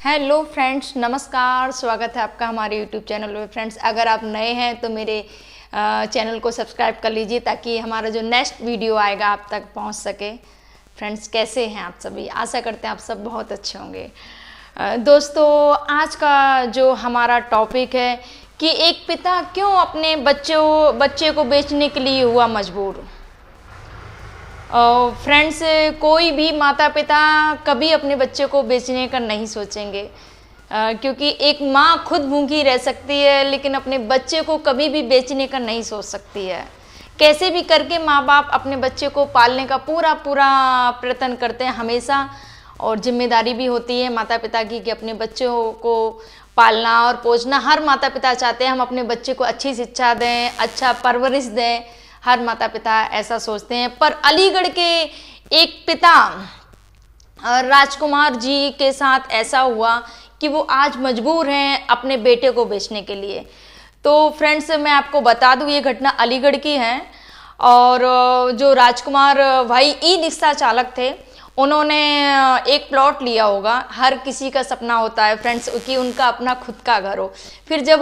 Hello friends, नमस्कार। स्वागत है आपका हमारे यूट्यूब चैनल में। फ्रेंड्स, अगर आप नए हैं तो मेरे चैनल को सब्सक्राइब कर लीजिए ताकि हमारा जो नेक्स्ट वीडियो आएगा आप तक पहुंच सके। फ्रेंड्स, कैसे हैं आप सभी? आशा करते हैं आप सब बहुत अच्छे होंगे। दोस्तों, आज का जो हमारा टॉपिक है कि एक पिता क्यों अपने बच्चे को बेचने के लिए हुआ मजबूर। फ्रेंड्स, कोई भी माता पिता कभी अपने बच्चे को बेचने का नहीं सोचेंगे, क्योंकि एक माँ खुद भूखी रह सकती है लेकिन अपने बच्चे को कभी भी बेचने का नहीं सोच सकती है। कैसे भी करके माँ बाप अपने बच्चे को पालने का पूरा प्रयत्न करते हैं हमेशा, और जिम्मेदारी भी होती है माता पिता की कि अपने बच्चों को पालना और पोसना। हर माता पिता चाहते हैं हम अपने बच्चे को अच्छी शिक्षा दें, अच्छा परवरिश दें। हर माता पिता ऐसा सोचते हैं। पर अलीगढ़ के एक पिता राजकुमार जी के साथ ऐसा हुआ कि वो आज मजबूर हैं अपने बेटे को बेचने के लिए। तो फ्रेंड्स, मैं आपको बता दूं, ये घटना अलीगढ़ की है। और जो राजकुमार भाई ई रिक्शा चालक थे, उन्होंने एक प्लॉट लिया होगा। हर किसी का सपना होता है फ्रेंड्स कि उनका अपना खुद का घर हो। फिर जब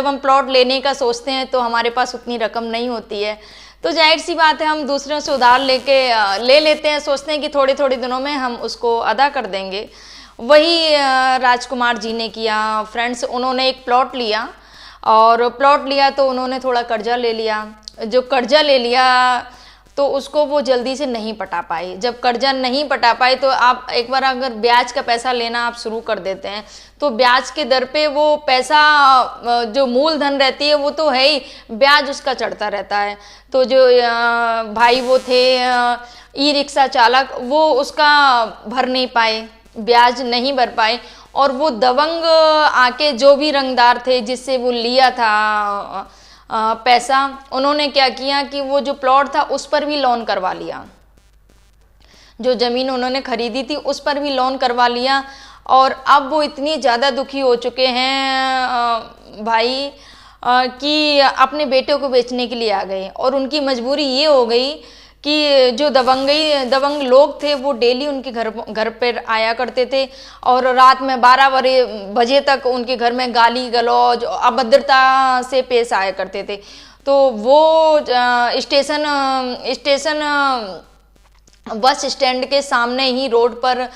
हम प्लॉट लेने का सोचते हैं तो हमारे पास उतनी रकम नहीं होती है, तो जाहिर सी बात है हम दूसरों से उधार ले लेते हैं। सोचते हैं कि थोड़े थोड़े दिनों में हम उसको अदा कर देंगे। वही राजकुमार जी ने किया फ्रेंड्स। उन्होंने एक प्लॉट लिया, और प्लॉट लिया तो उन्होंने थोड़ा कर्जा ले लिया। जो कर्जा ले लिया तो उसको वो जल्दी से नहीं पटा पाई। जब कर्जा नहीं पटा पाई तो आप एक बार अगर ब्याज का पैसा लेना आप शुरू कर देते हैं तो ब्याज के दर पे वो पैसा, जो मूलधन रहती है वो तो है ही, ब्याज उसका चढ़ता रहता है। तो जो भाई वो थे ई रिक्शा चालक, वो उसका भर नहीं पाए, ब्याज नहीं भर पाए। और वो दबंग आके जो भी रंगदार थे जिससे वो लिया था पैसा, उन्होंने क्या किया कि वो जो प्लॉट था उस पर भी लोन करवा लिया। जो ज़मीन उन्होंने खरीदी थी उस पर भी लोन करवा लिया। और अब वो इतनी ज़्यादा दुखी हो चुके हैं भाई कि अपने बेटे को बेचने के लिए आ गए। और उनकी मजबूरी ये हो गई कि जो दबंग लोग थे वो डेली उनके घर पर आया करते थे, और रात में 12 बजे तक उनके घर में गाली गलौज अभद्रता से पेश आया करते थे। तो वो बस स्टैंड के सामने ही रोड पर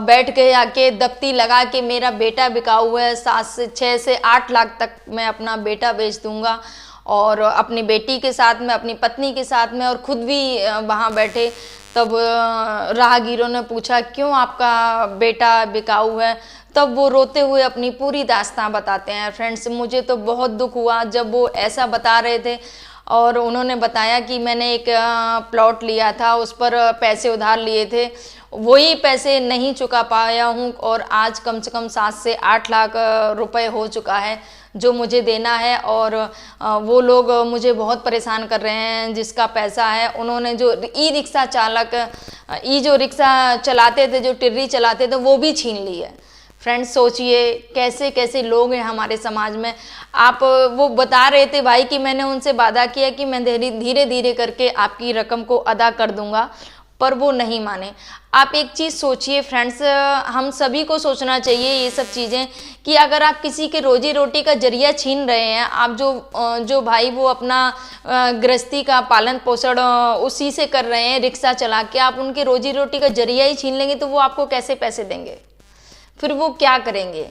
बैठ के आके दफ्ती लगा के मेरा बेटा बिकाऊ है, 6 से 8 लाख तक मैं अपना बेटा बेच दूंगा। और अपनी बेटी के साथ में, अपनी पत्नी के साथ में, और खुद भी वहाँ बैठे। तब राहगीरों ने पूछा क्यों आपका बेटा बिकाऊ है, तब वो रोते हुए अपनी पूरी दास्तां बताते हैं। फ्रेंड्स, मुझे तो बहुत दुख हुआ जब वो ऐसा बता रहे थे। और उन्होंने बताया कि मैंने एक प्लॉट लिया था, उस पर पैसे उधार लिए थे, वही पैसे नहीं चुका पाया हूँ, और आज कम से कम 7 से 8 लाख रुपए हो चुका है जो मुझे देना है। और वो लोग मुझे बहुत परेशान कर रहे हैं। जिसका पैसा है उन्होंने, जो ई रिक्शा चालक, जो रिक्शा चलाते थे, जो टिर्री चलाते थे, वो भी छीन ली है। फ्रेंड्स, सोचिए कैसे कैसे लोग हैं हमारे समाज में। वो बता रहे थे भाई कि मैंने उनसे वादा किया कि मैं धीरे धीरे करके आपकी रकम को अदा कर दूंगा, पर वो नहीं माने। आप एक चीज़ सोचिए फ्रेंड्स, हम सभी को सोचना चाहिए ये सब चीज़ें कि अगर आप किसी के रोजी रोटी का जरिया छीन रहे हैं, आप जो भाई वो अपना गृहस्थी का पालन पोषण उसी से कर रहे हैं, रिक्शा चला के, आप उनके रोजी रोटी का जरिया ही छीन लेंगे तो वो आपको कैसे पैसे देंगे? फिर वो क्या करेंगे?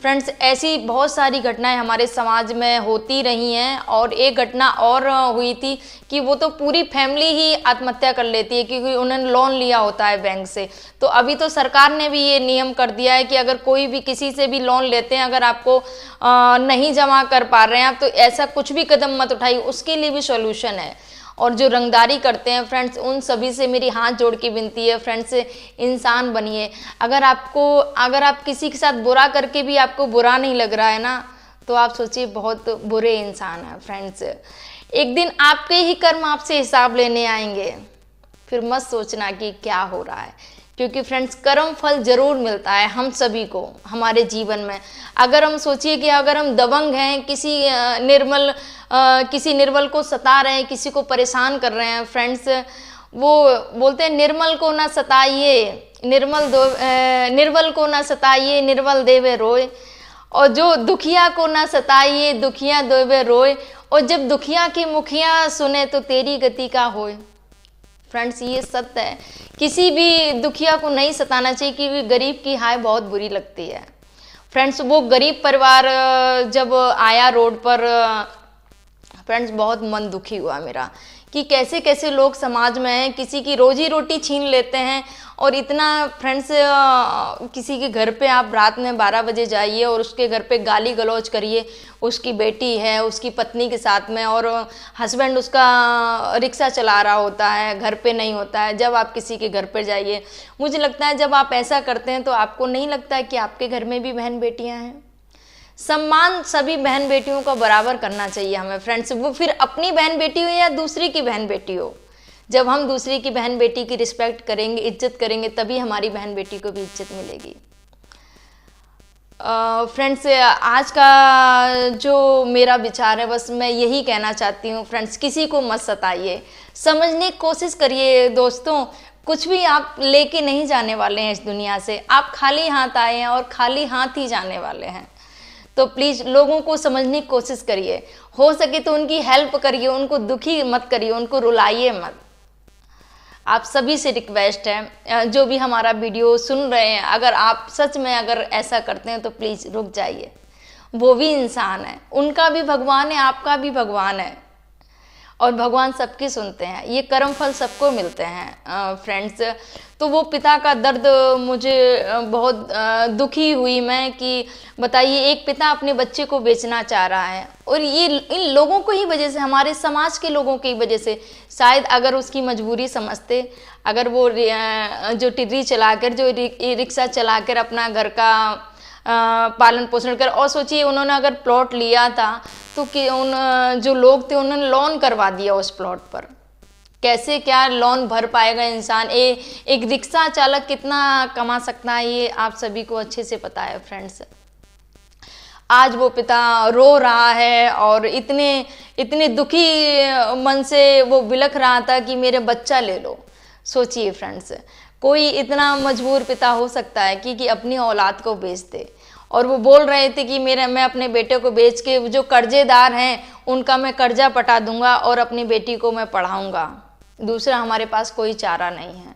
फ्रेंड्स, ऐसी बहुत सारी घटनाएं हमारे समाज में होती रही हैं। और एक घटना और हुई थी कि वो तो पूरी फैमिली ही आत्महत्या कर लेती है क्योंकि उन्होंने लोन लिया होता है बैंक से। तो अभी तो सरकार ने भी ये नियम कर दिया है कि अगर कोई भी किसी से भी लोन लेते हैं, अगर आपको नहीं जमा कर पा रहे हैं आप, तो ऐसा कुछ भी कदम मत उठाइए, उसके लिए भी सॉल्यूशन है। और जो रंगदारी करते हैं फ्रेंड्स, उन सभी से मेरी हाथ जोड़ के विनती है फ्रेंड्स, इंसान बनिए। अगर आप किसी के साथ बुरा करके भी आपको बुरा नहीं लग रहा है ना, तो आप सोचिए बहुत बुरे इंसान हैं फ्रेंड्स। एक दिन आपके ही कर्म आपसे हिसाब लेने आएंगे, फिर मत सोचना कि क्या हो रहा है, क्योंकि फ्रेंड्स कर्म फल जरूर मिलता है हम सभी को हमारे जीवन में। अगर हम सोचिए कि अगर हम दबंग हैं, किसी निर्बल को सता रहे हैं, किसी को परेशान कर रहे हैं फ्रेंड्स, वो बोलते हैं निर्मल को ना सताइए, निर्बल को ना सताइए, निर्बल देवे रोए, और जो दुखिया को ना सताइए, दुखिया देवे रोए, और जब दुखिया की मुखिया सुने तो तेरी गति का होए। फ्रेंड्स, ये सत्य है, किसी भी दुखिया को नहीं सताना चाहिए, क्योंकि गरीब की हाय बहुत बुरी लगती है। फ्रेंड्स, वो गरीब परिवार जब आया रोड पर, फ्रेंड्स बहुत मन दुखी हुआ मेरा कि कैसे कैसे लोग समाज में हैं, किसी की रोजी रोटी छीन लेते हैं। और इतना फ्रेंड्स, किसी के घर पे आप रात में 12 बजे जाइए और उसके घर पे गाली गलौज करिए, उसकी बेटी है उसकी पत्नी के साथ में, और हस्बैंड उसका रिक्शा चला रहा होता है, घर पे नहीं होता है। जब आप किसी के घर पर जाइए, मुझे लगता है जब आप ऐसा करते हैं तो आपको नहीं लगता है कि आपके घर में भी बहन बेटियाँ हैं। सम्मान सभी बहन बेटियों का बराबर करना चाहिए हमें फ्रेंड्स, वो फिर अपनी बहन बेटी हो या दूसरी की बहन बेटी हो। जब हम दूसरी की बहन बेटी की रिस्पेक्ट करेंगे, इज्जत करेंगे, तभी हमारी बहन बेटी को भी इज्जत मिलेगी। फ्रेंड्स, आज का जो मेरा विचार है, बस मैं यही कहना चाहती हूँ फ्रेंड्स, किसी को मत सताइए, समझने की कोशिश करिए। दोस्तों, कुछ भी आप लेके नहीं जाने वाले हैं इस दुनिया से, आप खाली हाथ आए हैं और खाली हाथ ही जाने वाले हैं। तो प्लीज़ लोगों को समझने की कोशिश करिए, हो सके तो उनकी हेल्प करिए, उनको दुखी मत करिए, उनको रुलाइए मत। आप सभी से रिक्वेस्ट है, जो भी हमारा वीडियो सुन रहे हैं, अगर आप सच में अगर ऐसा करते हैं तो प्लीज़ रुक जाइए। वो भी इंसान है, उनका भी भगवान है, आपका भी भगवान है, और भगवान सबकी सुनते हैं। ये कर्म फल सबको मिलते हैं फ्रेंड्स। तो वो पिता का दर्द मुझे बहुत दुखी हुई मैं कि बताइए, एक पिता अपने बच्चे को बेचना चाह रहा है, और ये इन लोगों को ही वजह से, हमारे समाज के लोगों की वजह से। शायद अगर उसकी मजबूरी समझते, अगर वो जो टिर्री चलाकर, जो रिक्शा चलाकर अपना घर का पालन पोषण कर, और सोचिए उन्होंने अगर प्लॉट लिया था तो कि उन जो लोग थे उन्होंने लोन करवा दिया उस प्लॉट पर, कैसे क्या लोन भर पाएगा इंसान। एक रिक्शा चालक कितना कमा सकता है, ये आप सभी को अच्छे से पता है फ्रेंड्स। आज वो पिता रो रहा है और इतने दुखी मन से वो बिलख रहा था कि मेरे बच्चा ले लो। सोचिए फ्रेंड्स, कोई इतना मजबूर पिता हो सकता है कि अपनी औलाद को बेच दे। और वो बोल रहे थे कि मैं अपने बेटे को बेच के जो कर्जेदार हैं उनका मैं कर्जा पटा दूंगा और अपनी बेटी को मैं पढ़ाऊंगा, दूसरा हमारे पास कोई चारा नहीं है।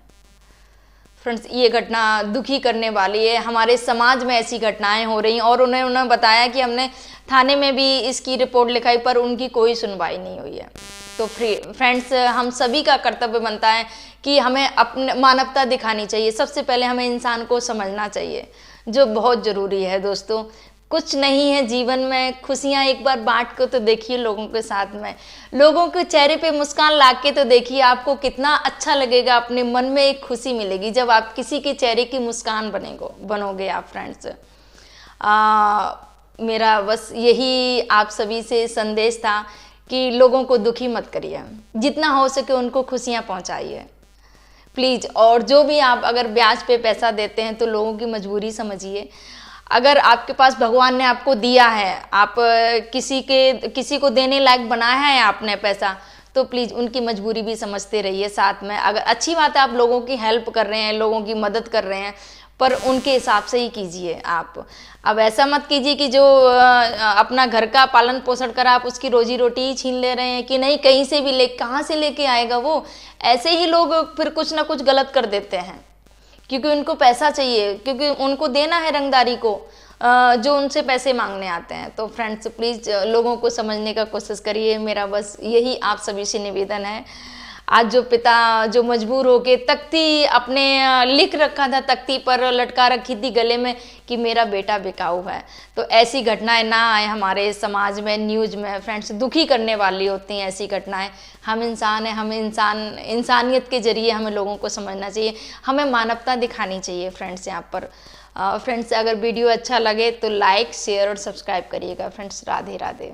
फ्रेंड्स, ये घटना दुखी करने वाली है। हमारे समाज में ऐसी घटनाएं हो रही हैं, और उन्होंने बताया कि हमने थाने में भी इसकी रिपोर्ट लिखाई, पर उनकी कोई सुनवाई नहीं हुई है। तो फ्रेंड्स, हम सभी का कर्तव्य बनता है कि हमें अपने मानवता दिखानी चाहिए। सबसे पहले हमें इंसान को समझना चाहिए, जो बहुत ज़रूरी है। दोस्तों, कुछ नहीं है जीवन में, खुशियाँ एक बार बांट के तो देखिए लोगों के साथ में, लोगों के चेहरे पे मुस्कान ला के तो देखिए, आपको कितना अच्छा लगेगा, अपने मन में एक खुशी मिलेगी जब आप किसी के चेहरे की मुस्कान बनोगे आप फ्रेंड्स। मेरा बस यही आप सभी से संदेश था कि लोगों को दुखी मत करिए, जितना हो सके उनको खुशियाँ पहुँचाइए प्लीज़। और जो भी आप अगर ब्याज पे पैसा देते हैं तो लोगों की मजबूरी समझिए। अगर आपके पास भगवान ने आपको दिया है, आप किसी को देने लायक बनाया है आपने पैसा, तो प्लीज़ उनकी मजबूरी भी समझते रहिए साथ में। अगर अच्छी बात है आप लोगों की हेल्प कर रहे हैं, लोगों की मदद कर रहे हैं, पर उनके हिसाब से ही कीजिए आप। अब ऐसा मत कीजिए कि जो अपना घर का पालन पोषण कर आप उसकी रोजी रोटी ही छीन ले रहे हैं कि नहीं, कहीं से भी कहाँ से लेके आएगा वो। ऐसे ही लोग फिर कुछ ना कुछ गलत कर देते हैं, क्योंकि उनको पैसा चाहिए, क्योंकि उनको देना है रंगदारी को जो उनसे पैसे मांगने आते हैं। तो फ्रेंड्स, प्लीज़ लोगों को समझने का कोशिश करिए। मेरा बस यही आप सभी से निवेदन है। आज जो पिता जो मजबूर होके तख्ती अपने लिख रखा था, तख्ती पर लटका रखी थी गले में कि मेरा बेटा बिकाऊ है, तो ऐसी घटनाएं ना आए हमारे समाज में, न्यूज़ में। फ्रेंड्स, दुखी करने वाली होती हैं ऐसी घटनाएं। हम इंसान हैं, हमें इंसानियत के जरिए हमें लोगों को समझना चाहिए, हमें मानवता दिखानी चाहिए फ्रेंड्स यहाँ पर। फ्रेंड्स, अगर वीडियो अच्छा लगे तो लाइक शेयर और सब्सक्राइब करिएगा फ्रेंड्स। राधे राधे।